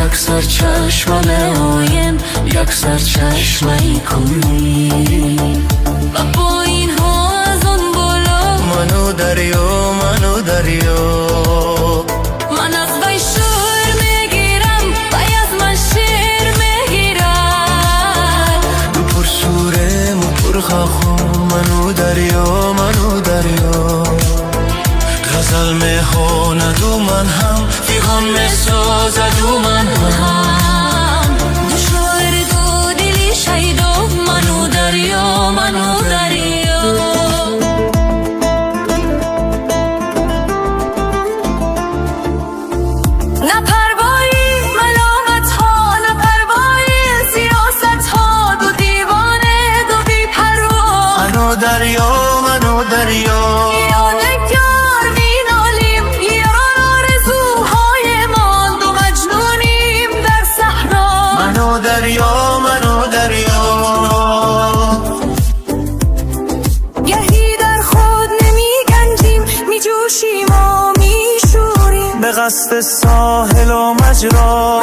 یک سر چشمم آیم یک سر چشمه کنی و با این ها از اون بالا منو دریا منو دریا من از وی شور میگیرم وی از من شیر میگیرد دو پر شورم و پر خاخم منو دریا منو دریا غزل میخواند و من هم فیغان میسازد و من هم دو شاعر دو دلی شیدا منو دریا منو دریا نه پروایی ملامت ها نه پروایی سیاست ها دو دیوانه دو بی پروا منو دریا منو دریا دریا منو دریا گهی در خود نمی گنجیم می جوشیم و می شوریم به قصد ساحل و مجرا